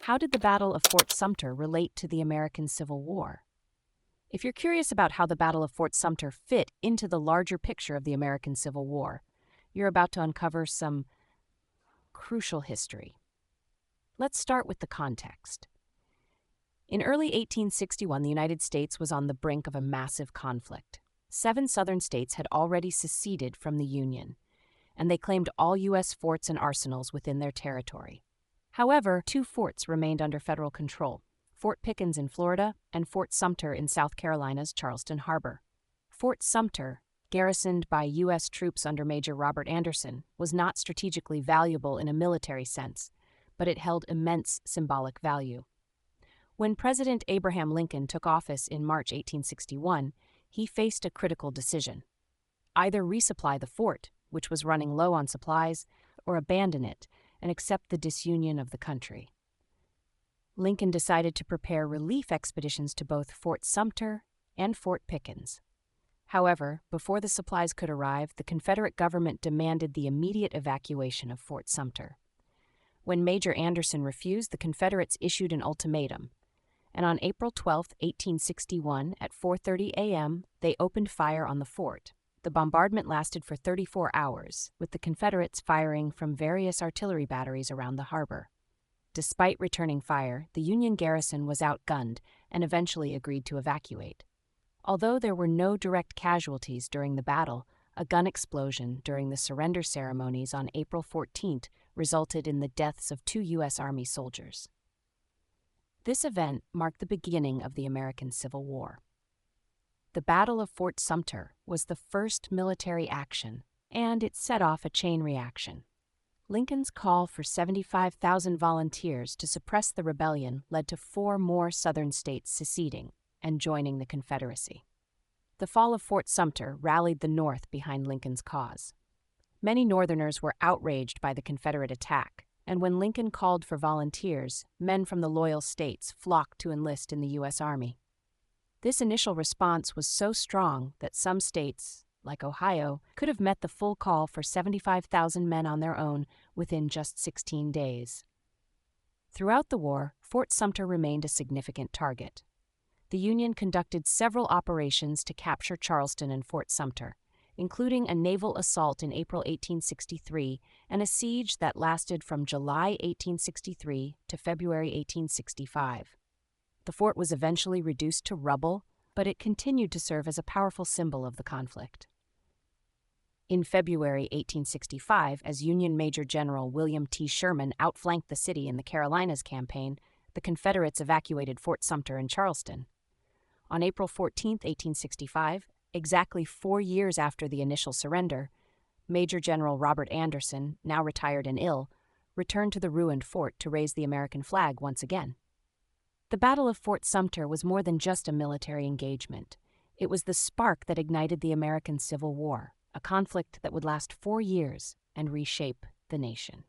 How did the Battle of Fort Sumter relate to the American Civil War? If you're curious about how the Battle of Fort Sumter fit into the larger picture of the American Civil War, you're about to uncover some crucial history. Let's start with the context. In early 1861, the United States was on the brink of a massive conflict. 7 southern states had already seceded from the Union, and they claimed all U.S. forts and arsenals within their territory. However, 2 forts remained under federal control: Fort Pickens in Florida and Fort Sumter in South Carolina's Charleston Harbor. Fort Sumter, garrisoned by U.S. troops under Major Robert Anderson, was not strategically valuable in a military sense, but it held immense symbolic value. When President Abraham Lincoln took office in March 1861, he faced a critical decision: either resupply the fort, which was running low on supplies, or abandon it and accept the disunion of the country. Lincoln decided to prepare relief expeditions to both Fort Sumter and Fort Pickens. However, before the supplies could arrive, the Confederate government demanded the immediate evacuation of Fort Sumter. When Major Anderson refused, the Confederates issued an ultimatum, and on April 12, 1861, at 4:30 a.m., they opened fire on the fort. The bombardment lasted for 34 hours, with the Confederates firing from various artillery batteries around the harbor. Despite returning fire, the Union garrison was outgunned and eventually agreed to evacuate. Although there were no direct casualties during the battle, a gun explosion during the surrender ceremonies on April 14th resulted in the deaths of 2 U.S. Army soldiers. This event marked the beginning of the American Civil War. The Battle of Fort Sumter was the first military action, and it set off a chain reaction. Lincoln's call for 75,000 volunteers to suppress the rebellion led to 4 more southern states seceding and joining the Confederacy. The fall of Fort Sumter rallied the North behind Lincoln's cause. Many Northerners were outraged by the Confederate attack, and when Lincoln called for volunteers, men from the loyal states flocked to enlist in the U.S. Army. This initial response was so strong that some states, like Ohio, could have met the full call for 75,000 men on their own within just 16 days. Throughout the war, Fort Sumter remained a significant target. The Union conducted several operations to capture Charleston and Fort Sumter, including a naval assault in April 1863 and a siege that lasted from July 1863 to February 1865. The fort was eventually reduced to rubble, but it continued to serve as a powerful symbol of the conflict. In February 1865, as Union Major General William T. Sherman outflanked the city in the Carolinas campaign, the Confederates evacuated Fort Sumter and Charleston. On April 14, 1865, exactly 4 years after the initial surrender, Major General Robert Anderson, now retired and ill, returned to the ruined fort to raise the American flag once again. The Battle of Fort Sumter was more than just a military engagement. It was the spark that ignited the American Civil War, a conflict that would last 4 years and reshape the nation.